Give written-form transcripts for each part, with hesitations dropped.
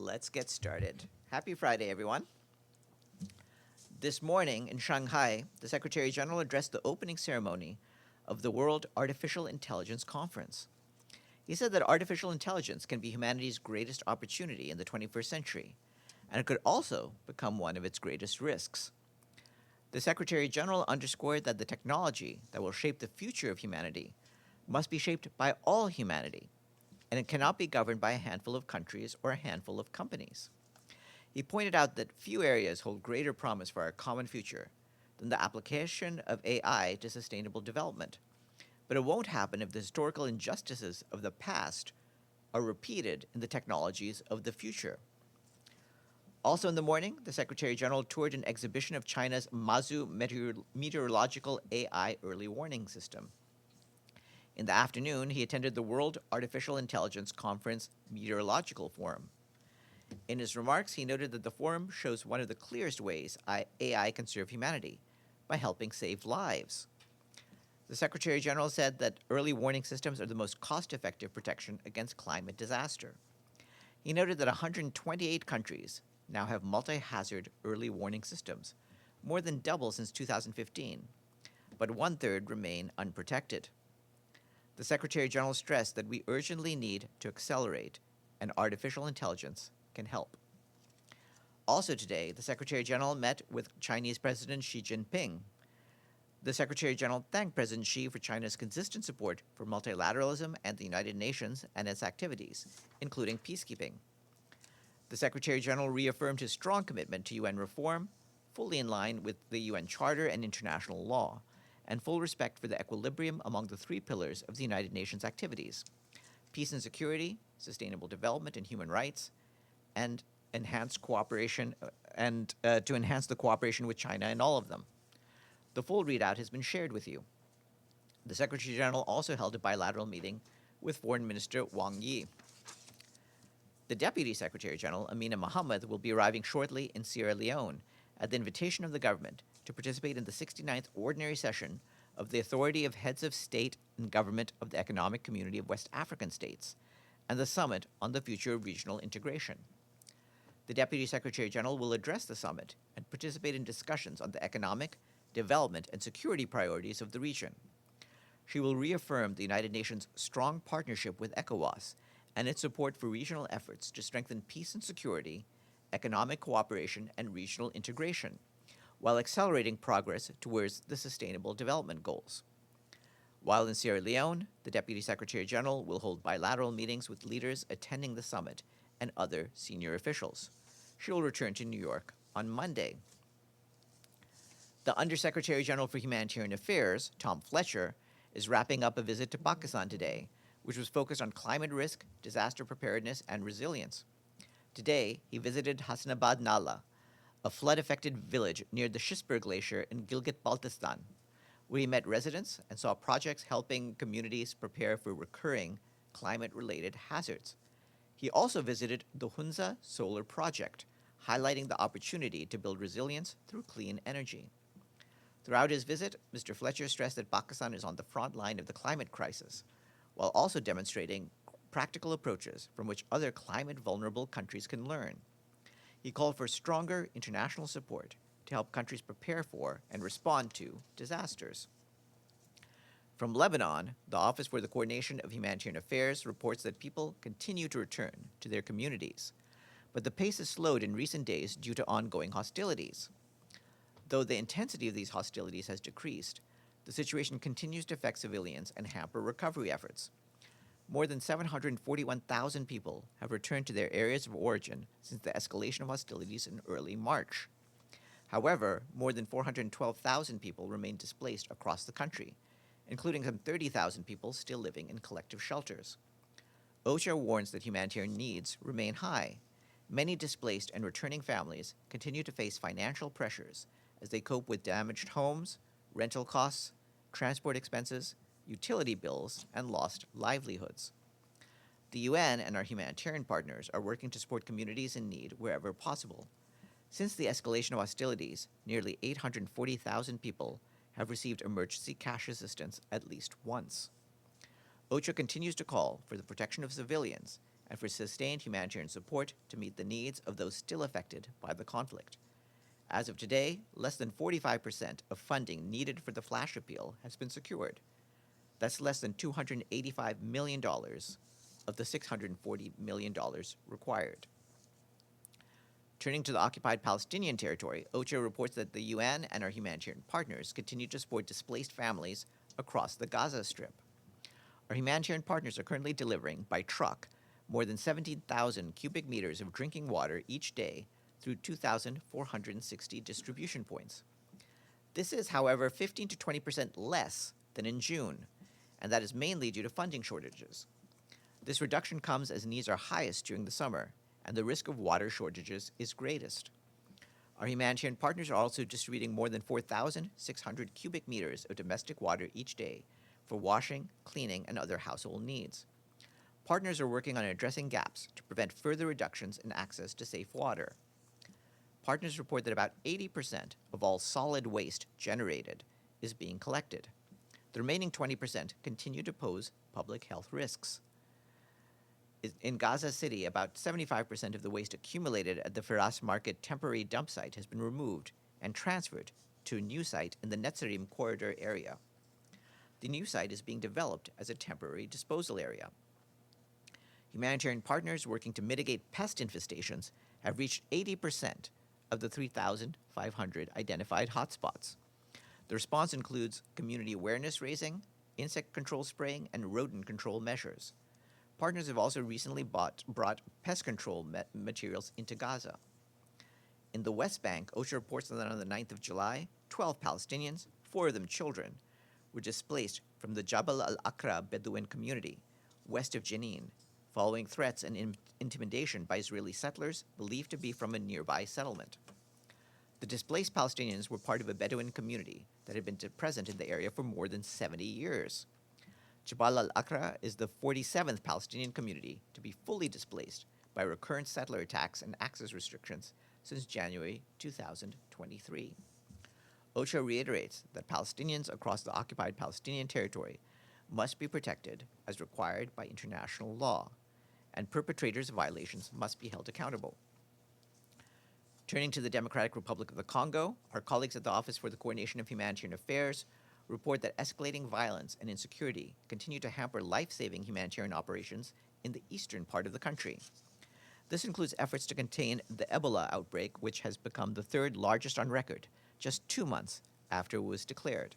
Let's get started. Happy Friday, everyone. This morning in Shanghai, the Secretary General addressed the opening ceremony of the World Artificial Intelligence Conference. He said that artificial intelligence can be humanity's greatest opportunity in the 21st century, and it could also become one of its greatest risks. The Secretary General underscored that the technology that will shape the future of humanity must be shaped by all humanity, and it cannot be governed by a handful of countries or a handful of companies. He pointed out that few areas hold greater promise for our common future than the application of AI to sustainable development. But it won't happen if the historical injustices of the past are repeated in the technologies of the future. Also in the morning, the Secretary General toured an exhibition of China's Mazu meteorological AI early warning system. In the afternoon, he attended the World Artificial Intelligence Conference Meteorological Forum. In his remarks, he noted that the forum shows one of the clearest ways AI can serve humanity, by helping save lives. The Secretary General said that early warning systems are the most cost-effective protection against climate disaster. He noted that 128 countries now have multi-hazard early warning systems, more than double since 2015, but one-third remain unprotected. The Secretary General stressed that we urgently need to accelerate, and artificial intelligence can help. Also today, the Secretary General met with Chinese President Xi Jinping. The Secretary General thanked President Xi for China's consistent support for multilateralism and the United Nations and its activities, including peacekeeping. The Secretary General reaffirmed his strong commitment to UN reform, fully in line with the UN Charter and international law, and full respect for the equilibrium among the three pillars of the United Nations activities: peace and security, sustainable development and human rights, and enhanced cooperation to enhance the cooperation with China in all of them. The full readout has been shared with you. The Secretary General also held a bilateral meeting with Foreign Minister Wang Yi. The Deputy Secretary General, Amina Mohammed, will be arriving shortly in Sierra Leone at the invitation of the government to participate in the 69th Ordinary Session of the Authority of Heads of State and Government of the Economic Community of West African States and the Summit on the Future of Regional Integration. The Deputy Secretary General will address the summit and participate in discussions on the economic, development, and security priorities of the region. She will reaffirm the United Nations' strong partnership with ECOWAS and its support for regional efforts to strengthen peace and security, economic cooperation, and regional integration, while accelerating progress towards the Sustainable Development Goals. While in Sierra Leone, the Deputy Secretary General will hold bilateral meetings with leaders attending the summit and other senior officials. She will return to New York on Monday. The Undersecretary General for Humanitarian Affairs, Tom Fletcher, is wrapping up a visit to Pakistan today, which was focused on climate risk, disaster preparedness, and resilience. Today, he visited Hassanabad Nala, a flood-affected village near the Shisper Glacier in Gilgit-Baltistan, where he met residents and saw projects helping communities prepare for recurring climate-related hazards. He also visited the Hunza Solar Project, highlighting the opportunity to build resilience through clean energy. Throughout his visit, Mr. Fletcher stressed that Pakistan is on the front line of the climate crisis, while also demonstrating practical approaches from which other climate-vulnerable countries can learn. He called for stronger international support to help countries prepare for and respond to disasters. From Lebanon, the Office for the Coordination of Humanitarian Affairs reports that people continue to return to their communities, but the pace has slowed in recent days due to ongoing hostilities. Though the intensity of these hostilities has decreased, the situation continues to affect civilians and hamper recovery efforts. More than 741,000 people have returned to their areas of origin since the escalation of hostilities in early March. However, more than 412,000 people remain displaced across the country, including some 30,000 people still living in collective shelters. OCHA warns that humanitarian needs remain high. Many displaced and returning families continue to face financial pressures as they cope with damaged homes, rental costs, transport expenses, utility bills, and lost livelihoods. The UN and our humanitarian partners are working to support communities in need wherever possible. Since the escalation of hostilities, nearly 840,000 people have received emergency cash assistance at least once. OCHA continues to call for the protection of civilians and for sustained humanitarian support to meet the needs of those still affected by the conflict. As of today, less than 45% of funding needed for the flash appeal has been secured. That's less than $285 million of the $640 million required. Turning to the occupied Palestinian territory, OCHA reports that the UN and our humanitarian partners continue to support displaced families across the Gaza Strip. Our humanitarian partners are currently delivering, by truck, more than 17,000 cubic meters of drinking water each day through 2,460 distribution points. This is, however, 15 to 20% less than in June, and that is mainly due to funding shortages. This reduction comes as needs are highest during the summer, and the risk of water shortages is greatest. Our humanitarian partners are also distributing more than 4,600 cubic meters of domestic water each day for washing, cleaning, and other household needs. Partners are working on addressing gaps to prevent further reductions in access to safe water. Partners report that about 80% of all solid waste generated is being collected. The remaining 20% continue to pose public health risks. In Gaza City, about 75% of the waste accumulated at the Firas Market temporary dump site has been removed and transferred to a new site in the Netzarim corridor area. The new site is being developed as a temporary disposal area. Humanitarian partners working to mitigate pest infestations have reached 80% of the 3,500 identified hotspots. The response includes community awareness raising, insect control spraying, and rodent control measures. Partners have also recently brought pest control materials into Gaza. In the West Bank, OCHA reports that on the 9th of July, 12 Palestinians, 4 of them children, were displaced from the Jabal al-Aqra Bedouin community, west of Jenin, following threats and intimidation by Israeli settlers believed to be from a nearby settlement. The displaced Palestinians were part of a Bedouin community that had been present in the area for more than 70 years. Jabal al-Aqra is the 47th Palestinian community to be fully displaced by recurrent settler attacks and access restrictions since January 2023. OCHA reiterates that Palestinians across the occupied Palestinian territory must be protected as required by international law, and perpetrators of violations must be held accountable. Turning to the Democratic Republic of the Congo, our colleagues at the Office for the Coordination of Humanitarian Affairs report that escalating violence and insecurity continue to hamper life-saving humanitarian operations in the eastern part of the country. This includes efforts to contain the Ebola outbreak, which has become the third largest on record, just 2 months after it was declared.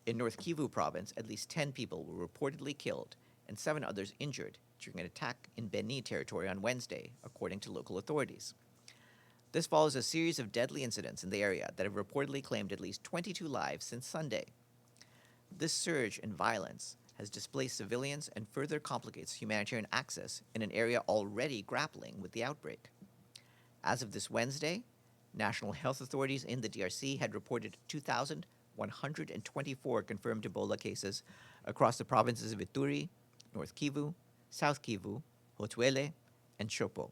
In North Kivu province, at least 10 people were reportedly killed and 7 others injured during an attack in Beni territory on Wednesday, according to local authorities. This follows a series of deadly incidents in the area that have reportedly claimed at least 22 lives since Sunday. This surge in violence has displaced civilians and further complicates humanitarian access in an area already grappling with the outbreak. As of this Wednesday, national health authorities in the DRC had reported 2,124 confirmed Ebola cases across the provinces of Ituri, North Kivu, South Kivu, Haut-Uele, and Chopo.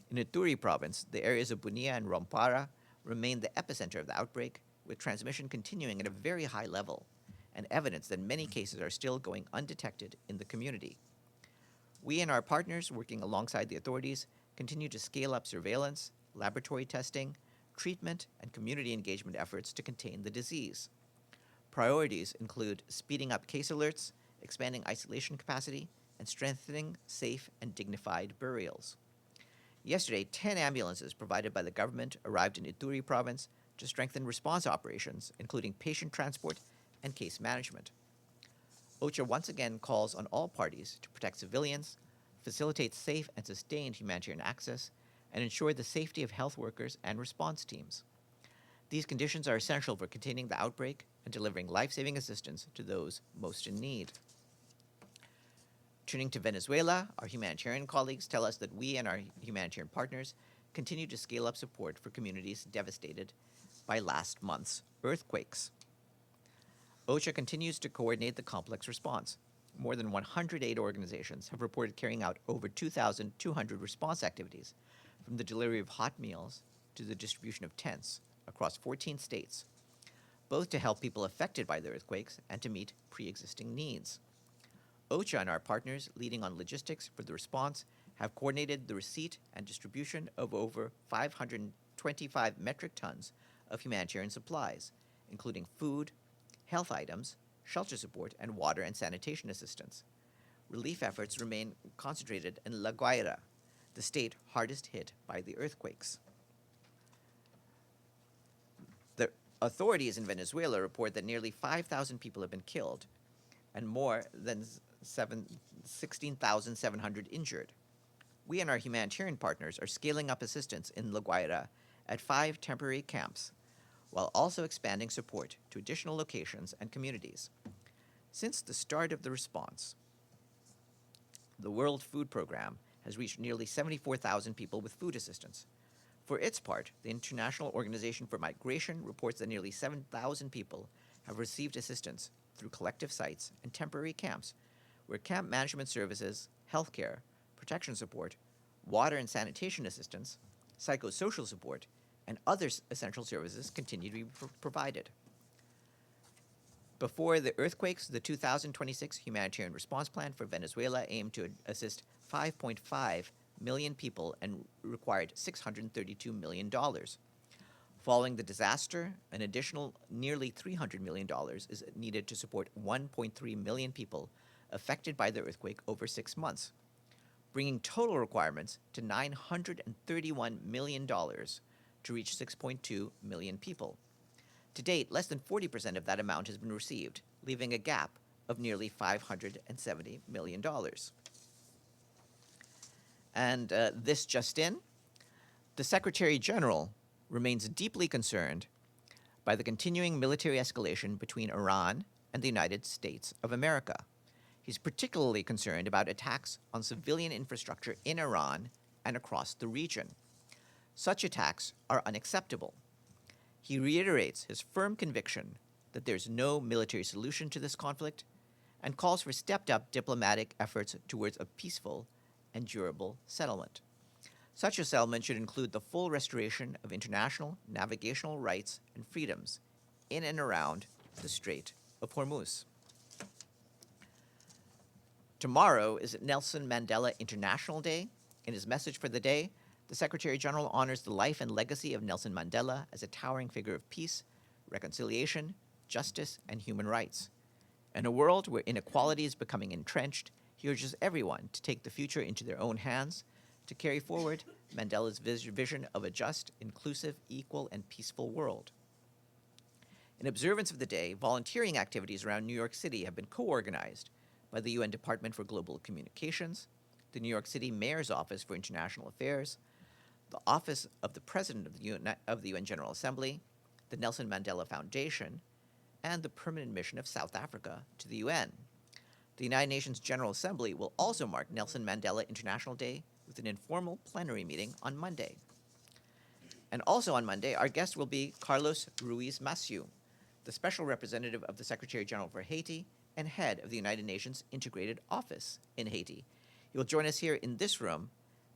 In Ituri province, the areas of Bunia and Rwampara remain the epicenter of the outbreak, with transmission continuing at a very high level, and evidence that many cases are still going undetected in the community. We and our partners, working alongside the authorities, continue to scale up surveillance, laboratory testing, treatment, and community engagement efforts to contain the disease. Priorities include speeding up case alerts, expanding isolation capacity, and strengthening safe and dignified burials. Yesterday, 10 ambulances provided by the government arrived in Ituri province to strengthen response operations, including patient transport and case management. OCHA once again calls on all parties to protect civilians, facilitate safe and sustained humanitarian access, and ensure the safety of health workers and response teams. These conditions are essential for containing the outbreak and delivering life-saving assistance to those most in need. Turning to Venezuela, our humanitarian colleagues tell us that we and our humanitarian partners continue to scale up support for communities devastated by last month's earthquakes. OCHA continues to coordinate the complex response. More than 108 organizations have reported carrying out over 2,200 response activities, from the delivery of hot meals to the distribution of tents across 14 states, both to help people affected by the earthquakes and to meet pre-existing needs. OCHA and our partners leading on logistics for the response have coordinated the receipt and distribution of over 525 metric tons of humanitarian supplies, including food, health items, shelter support, and water and sanitation assistance. Relief efforts remain concentrated in La Guaira, the state hardest hit by the earthquakes. The authorities in Venezuela report that nearly 5,000 people have been killed and more than 16,700 injured. We and our humanitarian partners are scaling up assistance in La Guaira at 5 temporary camps, while also expanding support to additional locations and communities. Since the start of the response, the World Food Program has reached nearly 74,000 people with food assistance. For its part, the International Organization for Migration reports that nearly 7,000 people have received assistance through collective sites and temporary camps, where camp management services, healthcare, protection support, water and sanitation assistance, psychosocial support, and other essential services continue to be provided. Before the earthquakes, the 2026 Humanitarian Response Plan for Venezuela aimed to assist 5.5 million people and required $632 million. Following the disaster, an additional nearly $300 million is needed to support 1.3 million people affected by the earthquake over 6 months, bringing total requirements to $931 million to reach 6.2 million people. To date, less than 40% of that amount has been received, leaving a gap of nearly $570 million. And this just in, the Secretary General remains deeply concerned by the continuing military escalation between Iran and the United States of America. He's particularly concerned about attacks on civilian infrastructure in Iran and across the region. Such attacks are unacceptable. He reiterates his firm conviction that there's no military solution to this conflict and calls for stepped-up diplomatic efforts towards a peaceful and durable settlement. Such a settlement should include the full restoration of international navigational rights and freedoms in and around the Strait of Hormuz. Tomorrow is Nelson Mandela International Day. In his message for the day, the Secretary General honors the life and legacy of Nelson Mandela as a towering figure of peace, reconciliation, justice, and human rights. In a world where inequality is becoming entrenched, he urges everyone to take the future into their own hands, to carry forward Mandela's vision of a just, inclusive, equal, and peaceful world. In observance of the day, volunteering activities around New York City have been co-organized by the UN Department for Global Communications, the New York City Mayor's Office for International Affairs, the Office of the President of the UN General Assembly, the Nelson Mandela Foundation, and the Permanent Mission of South Africa to the UN. The United Nations General Assembly will also mark Nelson Mandela International Day with an informal plenary meeting on Monday. And also on Monday, our guest will be Carlos Ruiz-Massieu, the Special Representative of the Secretary General for Haiti and head of the United Nations Integrated Office in Haiti. He will join us here in this room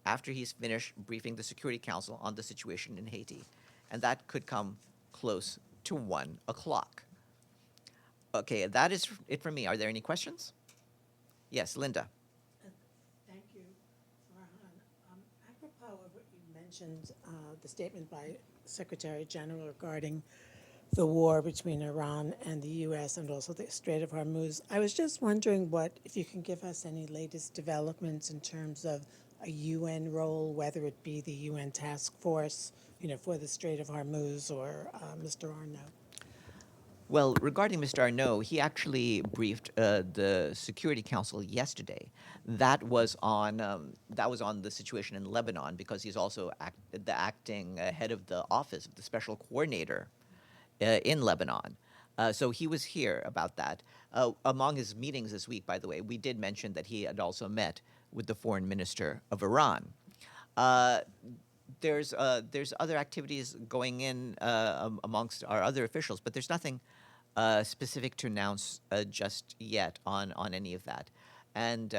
after he's finished briefing the Security Council on the situation in Haiti, and that could come close to 1 o'clock. Okay, that is it from me. Are there any questions? Yes, Linda. Thank you, Farhan. Apropos of what you mentioned, the statement by Secretary General regarding the war between Iran and the U.S. and also the Strait of Hormuz, I was just wondering if you can give us any latest developments in terms of a UN role, whether it be the UN task force, for the Strait of Hormuz or Mr. Arnaud. Well, regarding Mr. Arnaud, he actually briefed the Security Council yesterday. That was on the situation in Lebanon, because he's also the acting head of the office of the special coordinator in Lebanon. So he was here about that. Among his meetings this week, by the way, we did mention that he had also met with the foreign minister of Iran. There's other activities going in amongst our other officials, but there's nothing specific to announce just yet on any of that. And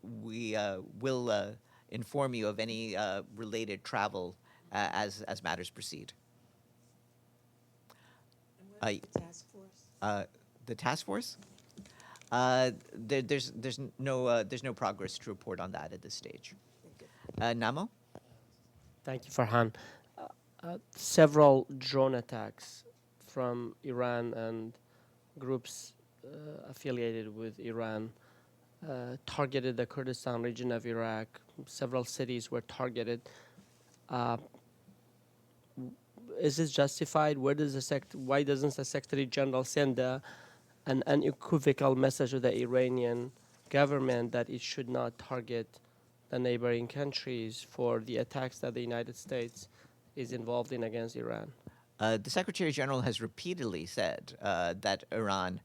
we will inform you of any related travel as matters proceed. And what is the task force? The task force? There's no progress to report on that at this stage. Namo? Thank you, Farhan. Several drone attacks from Iran and groups affiliated with Iran targeted the Kurdistan region of Iraq. Several cities were targeted. Uh, is this justified? Why doesn't the Secretary General send an unequivocal message to the Iranian government that it should not target the neighboring countries for the attacks that the United States is involved in against Iran? The Secretary General has repeatedly said that Iran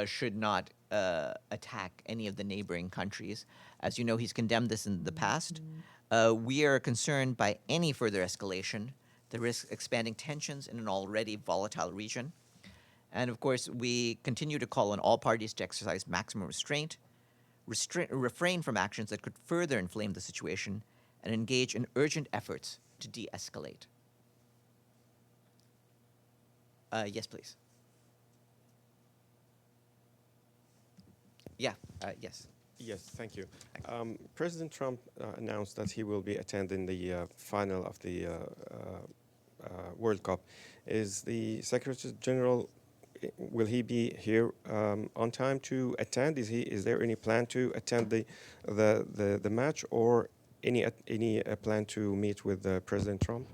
should not attack any of the neighboring countries. As you know, he's condemned this in the past. We are concerned by any further escalation that risks expanding tensions in an already volatile region. And of course, we continue to call on all parties to exercise maximum restraint, refrain from actions that could further inflame the situation, and engage in urgent efforts to de-escalate. Yes, please. Yeah, yes. Yes, thank you. President Trump announced that he will be attending the final of the World Cup. Is the Secretary General, will he be here on time to attend? Is there any plan to attend the match, or any plan to meet with President Trump?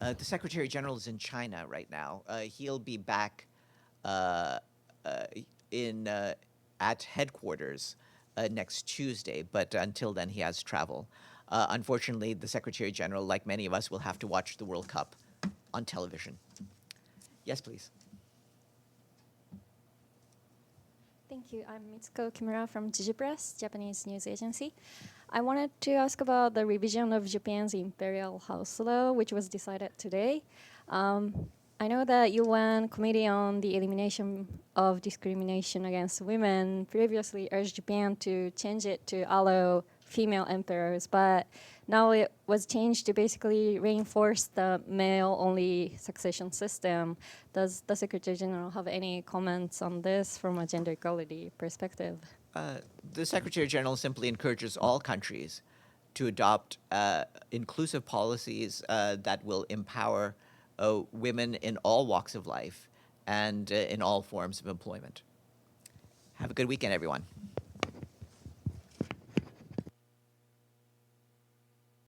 The Secretary General is in China right now. He'll be back uh, in at headquarters next Tuesday, but until then he has travel. Unfortunately, the Secretary General, like many of us, will have to watch the World Cup on television. Yes, please. Thank you. I'm Mitsuko Kimura from Jiji Press, Japanese news agency. I wanted to ask about the revision of Japan's Imperial House Law, which was decided today. I know that UN Committee on the Elimination of Discrimination Against Women previously urged Japan to change it to allow female emperors, but now it was changed to basically reinforce the male-only succession system. Does the Secretary General have any comments on this from a gender equality perspective? The Secretary General simply encourages all countries to adopt inclusive policies that will empower women in all walks of life and in all forms of employment. Have a good weekend, everyone.